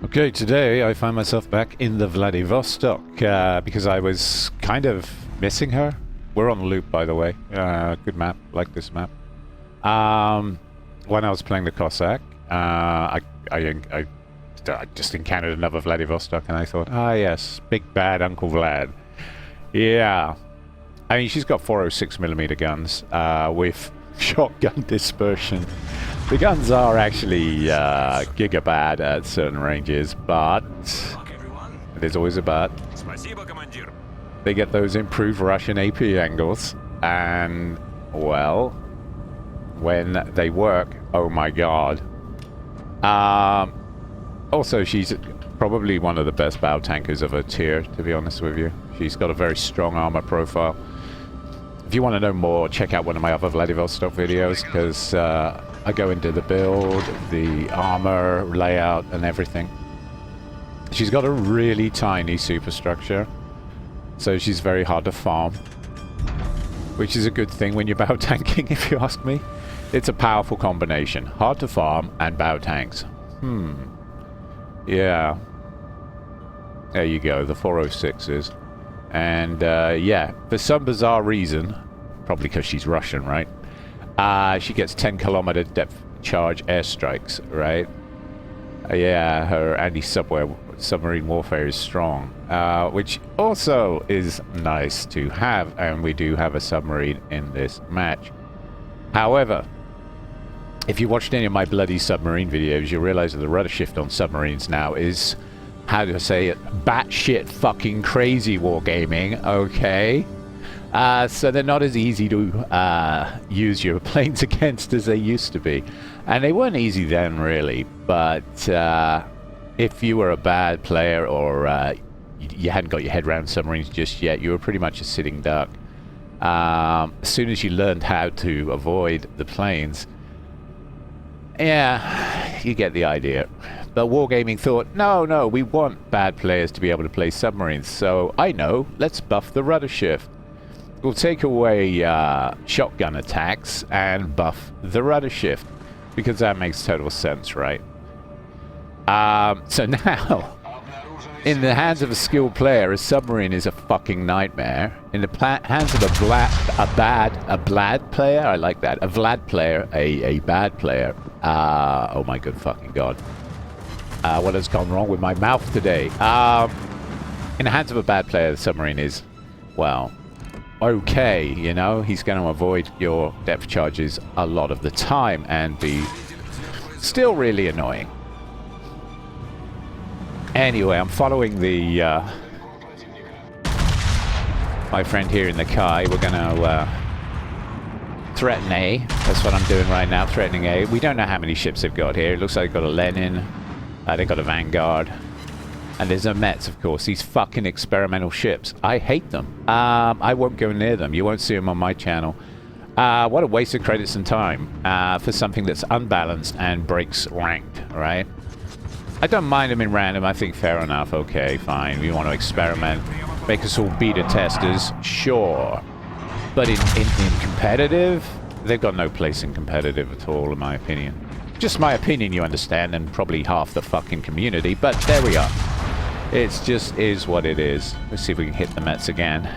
Okay, today I find myself back in the Vladivostok because I was kind of missing her. We're on the loop, by the way. Good map, like this map. When I was playing the Cossack, I just encountered another Vladivostok, and I thought, ah yes, big bad Uncle Vlad. Yeah, I mean she's got 406mm guns with shotgun dispersion. The guns are actually gigabad at certain ranges, but there's always a but. They get those improved Russian AP angles, and, well, when they work, oh my god. Also, she's probably one of the best battle tankers of her tier, to be honest with you. She's got a very strong armor profile. If you want to know more, check out one of my other Vladivostok videos, because I go into the build, the armor, layout, and everything. She's got a really tiny superstructure, so she's very hard to farm, which is a good thing when you're battle tanking, if you ask me. It's a powerful combination. Hard to farm and battle tanks. Yeah. There you go, the 406s. And, yeah, for some bizarre reason, probably because she's Russian, right? She gets 10-kilometer depth charge airstrikes, right? Yeah, her anti-submarine warfare is strong, which also is nice to have, and we do have a submarine in this match. However, if you watched any of my bloody submarine videos, you'll realize that the rudder shift on submarines now is, how do I say it, batshit fucking crazy wargaming, okay? So they're not as easy to use your planes against as they used to be. And they weren't easy then, really. But if you were a bad player, or you hadn't got your head around submarines just yet, you were pretty much a sitting duck. As soon as you learned how to avoid the planes, yeah, you get the idea. But Wargaming thought, no, we want bad players to be able to play submarines. So I know, let's buff the rudder shift. We'll take away shotgun attacks and buff the rudder shift, because that makes total sense, right? So now, in the hands of a skilled player, a submarine is a fucking nightmare. In the hands of a Vlad player, I like that. A Vlad player, a bad player. Oh my good fucking god. What has gone wrong with my mouth today? In the hands of a bad player, the submarine is, well, okay, you know, he's going to avoid your depth charges a lot of the time and be still really annoying. Anyway, I'm following the my friend here in the Kai. We're going to threaten A. That's what I'm doing right now, threatening A. We don't know how many ships they've got here. It looks like they've got a Lenin, they've got a Vanguard. And there's no Mets, of course. These fucking experimental ships. I hate them. I won't go near them. You won't see them on my channel. What a waste of credits and time for something that's unbalanced and breaks ranked, right? I don't mind them in random. I think fair enough. Okay, fine. We want to experiment. Make us all beta testers. Sure. But in competitive, they've got no place in competitive at all, in my opinion. Just my opinion, you understand, and probably half the fucking community. But there we are. It just is what it is. Let's see if we can hit the Mets again.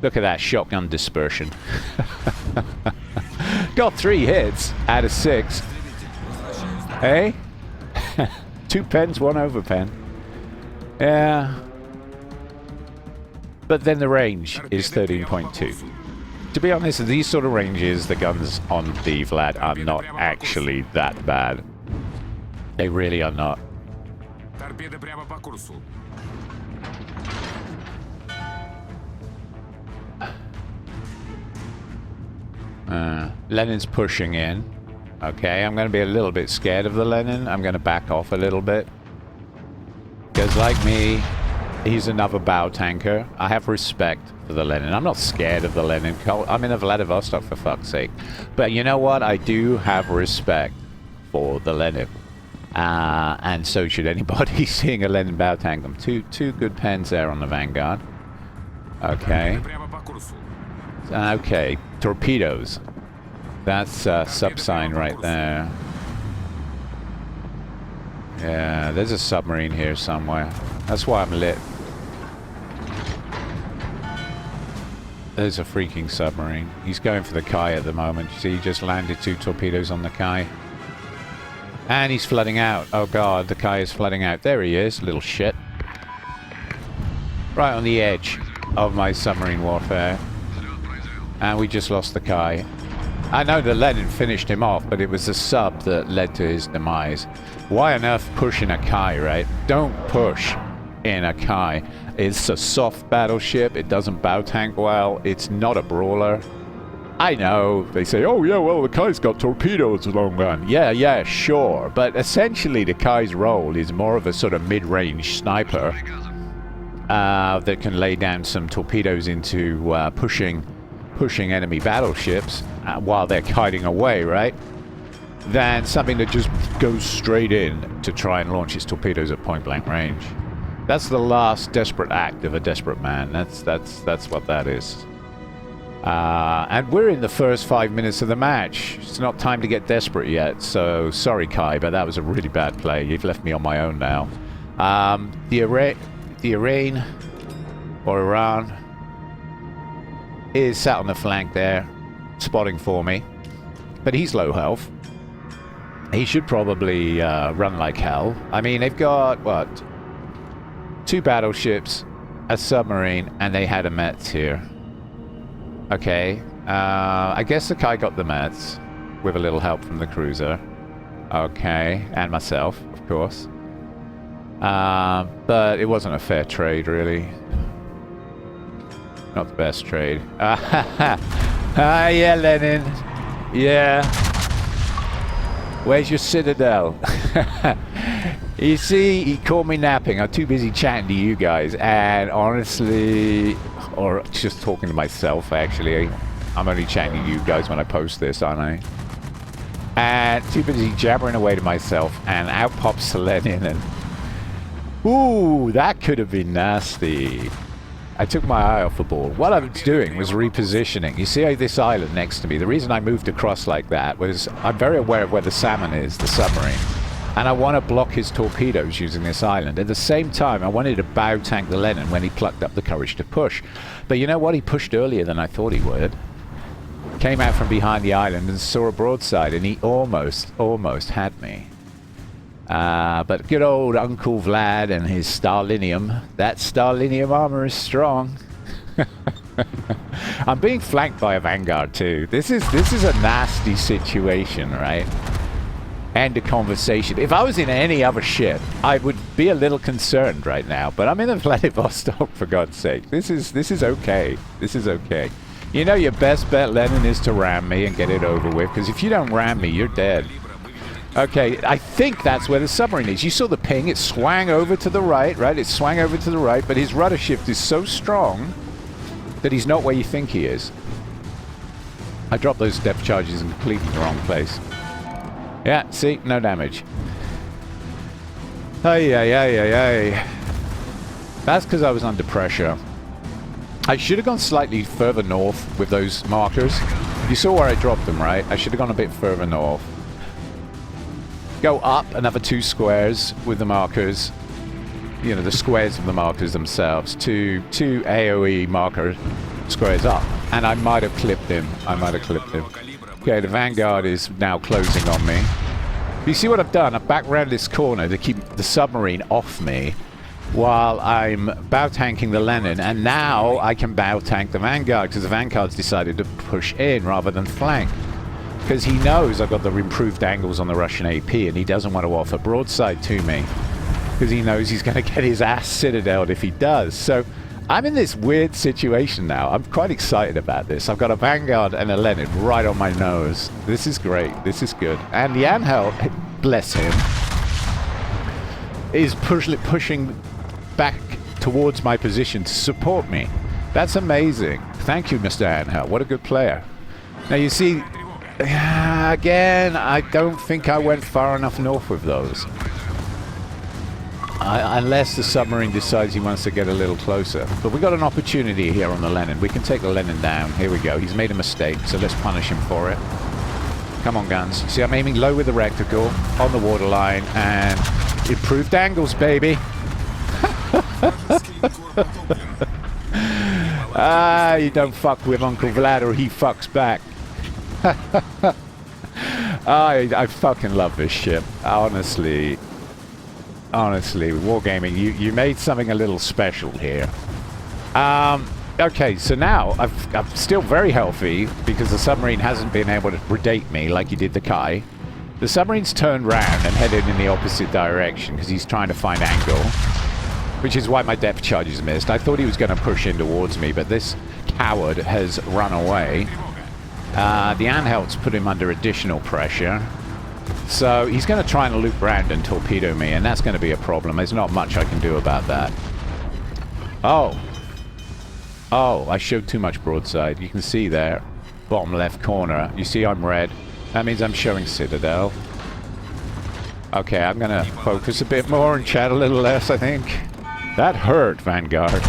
Look at that shotgun dispersion. Got 3 hits out of 6. Hey? 2 pens, 1 overpen. Yeah. But then the range is 13.2. To be honest, these sort of ranges, the guns on the Vlad are not actually that bad. They really are not. Lenin's pushing in. Okay, I'm going to be a little bit scared of the Lenin. I'm going to back off a little bit. Because like me, he's another bow tanker. I have respect for the Lenin. I'm not scared of the Lenin. I'm in a Vladivostok, for fuck's sake. But you know what? I do have respect for the Lenin. And so should anybody seeing a Lenin bow tank them. Two good pens there on the Vanguard. Okay. Okay, torpedoes. That's a sub sign right there. Yeah, there's a submarine here somewhere. That's why I'm lit. There's a freaking submarine. He's going for the Kai at the moment. You see, he just landed 2 torpedoes on the Kai. And he's flooding out. Oh god, the Kai is flooding out. There he is, little shit. Right on the edge of my submarine warfare. And we just lost the Kai. I know the Lenin finished him off, but it was the sub that led to his demise. Why on earth push in a Kai, right? Don't push in a Kai. It's a soft battleship. It doesn't bow tank well. It's not a brawler. I know. They say, oh yeah, well, the Kai's got torpedoes long gun. Yeah, sure. But essentially the Kai's role is more of a sort of mid-range sniper that can lay down some torpedoes into pushing enemy battleships while they're kiting away, right? Than something that just goes straight in to try and launch its torpedoes at point-blank range. That's the last desperate act of a desperate man. That's what that is. And we're in the first 5 minutes of the match. It's not time to get desperate yet. So sorry, Kai, but that was a really bad play. You've left me on my own now. The Iran is sat on the flank there, spotting for me. But he's low health. He should probably run like hell. I mean, they've got, what? 2 battleships, a submarine, and they had a Mets here. Okay. I guess the Kai got the Mets with a little help from the cruiser. Okay. And myself, of course. But it wasn't a fair trade, really. Not the best trade. Yeah, Lenin. Yeah. Where's your citadel? You see, he caught me napping. I'm too busy chatting to you guys. And honestly, or just talking to myself, actually. I'm only chatting to you guys when I post this, aren't I? And too busy jabbering away to myself. And out pops Lenin. And ooh, that could have been nasty. I took my eye off the ball. What I was doing was repositioning. You see this island next to me? The reason I moved across like that was I'm very aware of where the Salmon is, the submarine. And I want to block his torpedoes using this island. At the same time, I wanted to bow tank the Lenin when he plucked up the courage to push. But you know what? He pushed earlier than I thought he would. Came out from behind the island and saw a broadside, and he almost had me. But good old Uncle Vlad and his Starlinium. That Starlinium armor is strong. I'm being flanked by a Vanguard too. This is a nasty situation, right? End of conversation. If I was in any other ship, I would be a little concerned right now. But I'm in a Vladivostok, for God's sake. This is okay. This is okay. You know, your best bet, Lenin, is to ram me and get it over with. Because if you don't ram me, you're dead. Okay, I think that's where the submarine is. You saw the ping. It swang over to the right, right? It swang over to the right. But his rudder shift is so strong that he's not where you think he is. I dropped those depth charges in completely the wrong place. Yeah, see? No damage. Ay. That's because I was under pressure. I should have gone slightly further north with those markers. You saw where I dropped them, right? I should have gone a bit further north. Go up another 2 squares with the markers. You know, the squares of the markers themselves. Two AoE marker squares up. And I might have clipped him. Okay, the Vanguard is now closing on me. You see what I've done? I've backed around this corner to keep the submarine off me while I'm bow tanking the Lenin, and now I can bow tank the Vanguard because the Vanguard's decided to push in rather than flank. Because he knows I've got the improved angles on the Russian AP and he doesn't want to offer broadside to me because he knows he's going to get his ass citadeled if he does. So I'm in this weird situation now. I'm quite excited about this. I've got a Vanguard and a Lenin right on my nose. This is great. This is good. And the Angel, bless him, is pushing back towards my position to support me. That's amazing. Thank you, Mr. Angel. What a good player. Now you see, again, I don't think I went far enough north with those. Unless the submarine decides he wants to get a little closer. But we got an opportunity here on the Lenin. We can take the Lenin down. Here we go. He's made a mistake, so let's punish him for it. Come on, guns. See, I'm aiming low with the reticle on the waterline, and Improved angles, baby. You don't fuck with Uncle Vlad or he fucks back. I fucking love this ship. Honestly, Wargaming, you made something a little special here. Okay, so now I'm still very healthy because the submarine hasn't been able to predate me like he did the Kai. The submarine's turned round and headed in the opposite direction because he's trying to find angle, which is why my depth charges missed. I thought he was going to push in towards me, but this coward has run away. The Anhalt's put him under additional pressure. So he's going to try and loop round and torpedo me, and that's going to be a problem. There's not much I can do about that. Oh, I showed too much broadside. You can see there, bottom left corner. You see I'm red. That means I'm showing Citadel. Okay, I'm going to focus a bit more and chat a little less, I think. That hurt, Vanguard.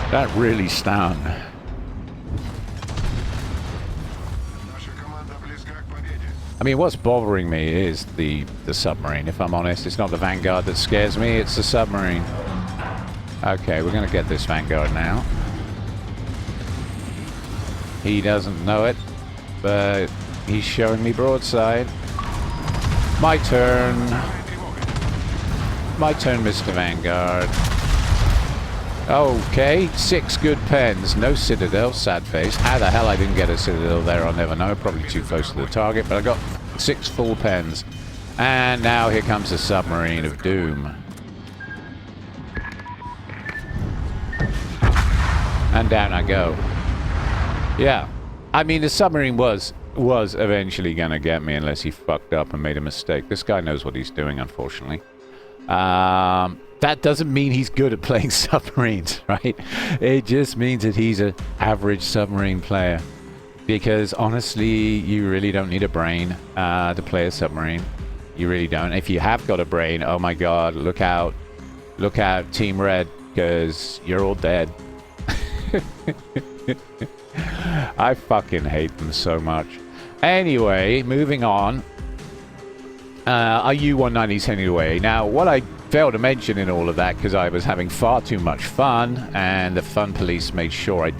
That really stung. I mean, what's bothering me is the submarine, if I'm honest. It's not the Vanguard that scares me, it's the submarine. Okay, we're going to get this Vanguard now. He doesn't know it, but he's showing me broadside. My turn. My turn, Mr. Vanguard. Okay, 6 good pens. No Citadel, sad face. How the hell I didn't get a Citadel there, I'll never know. Probably too close to the target, but I got 6 full pens. And now here comes the submarine of doom. And down I go. Yeah. I mean, the submarine was eventually going to get me unless he fucked up and made a mistake. This guy knows what he's doing, unfortunately. That doesn't mean he's good at playing submarines, right? It just means that he's an average submarine player. Because, honestly, you really don't need a brain to play a submarine. You really don't. If you have got a brain, oh my god, look out. Look out, Team Red, because you're all dead. I fucking hate them so much. Anyway, moving on. Our U-190's heading away. Now, what I failed to mention in all of that, because I was having far too much fun, and the fun police made sure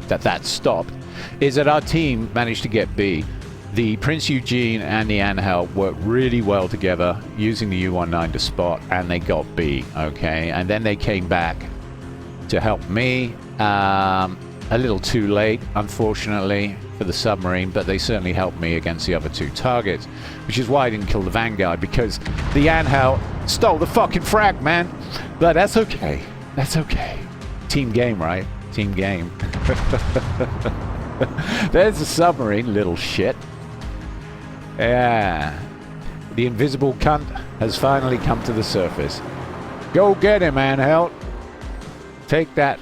that stopped, is that our team managed to get B. The Prince Eugene and the Anhalt worked really well together, using the U-19 to spot, and they got B, okay? And then they came back to help me. A little too late, unfortunately, for the submarine, but they certainly helped me against the other 2 targets, which is why I didn't kill the Vanguard, because the Anhalt stole the fucking frag, man. But that's okay. That's okay. Team game, right? Team game. There's the submarine, little shit. Yeah. The invisible cunt has finally come to the surface. Go get him, Anhalt. Take that.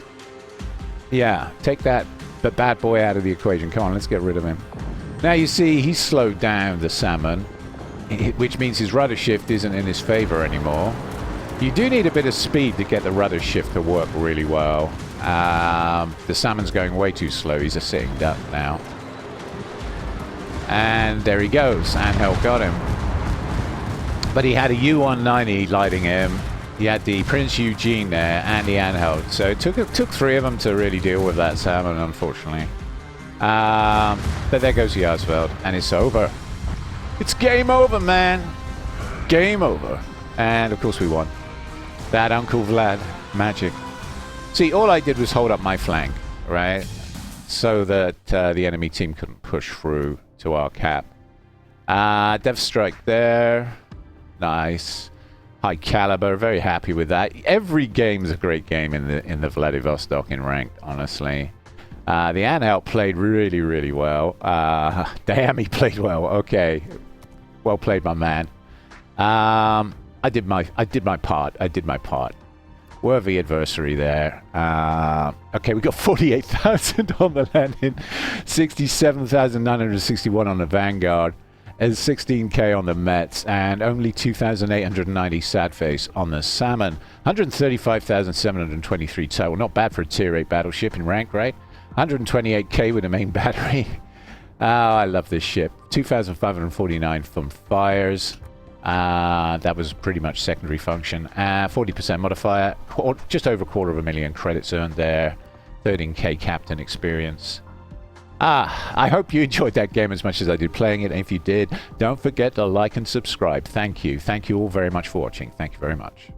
Yeah, take that bad boy out of the equation. Come on, let's get rid of him. Now you see, he's slowed down the salmon, which means his rudder shift isn't in his favor anymore. You do need a bit of speed to get the rudder shift to work really well. The salmon's going way too slow. He's a sitting duck now. And there he goes. Anhalt got him. But he had a U-190 lighting him. He had the Prince Eugene there and the Anhalt. So it took 3 of them to really deal with that salmon, unfortunately. But there goes the Yarsfeld, and it's over. It's game over, man. Game over. And of course we won. That Uncle Vlad magic. See, all I did was hold up my flank, right? So that the enemy team couldn't push through to our cap. Dev strike there. Nice. High caliber, very happy with that. Every game's a great game in the Vladivostok in ranked, honestly. The Anhalt played really, really well. Damn, he played well. Okay, well played, my man. I did my part. Worthy adversary there. Okay, we got 48,000 on the landing, 67,961 on the Vanguard. Is 16k on the Mets, and only 2,890 sad face on the Salmon. 135,723 total. Not bad for a tier 8 battleship in rank, right? 128k with a main battery. Oh, I love this ship. 2,549 from fires. That was pretty much secondary function. 40% modifier, just over 250,000 credits earned there. 13k captain experience. I hope you enjoyed that game as much as I did playing it. And if you did, don't forget to like and subscribe. Thank you. Thank you all very much for watching. Thank you very much.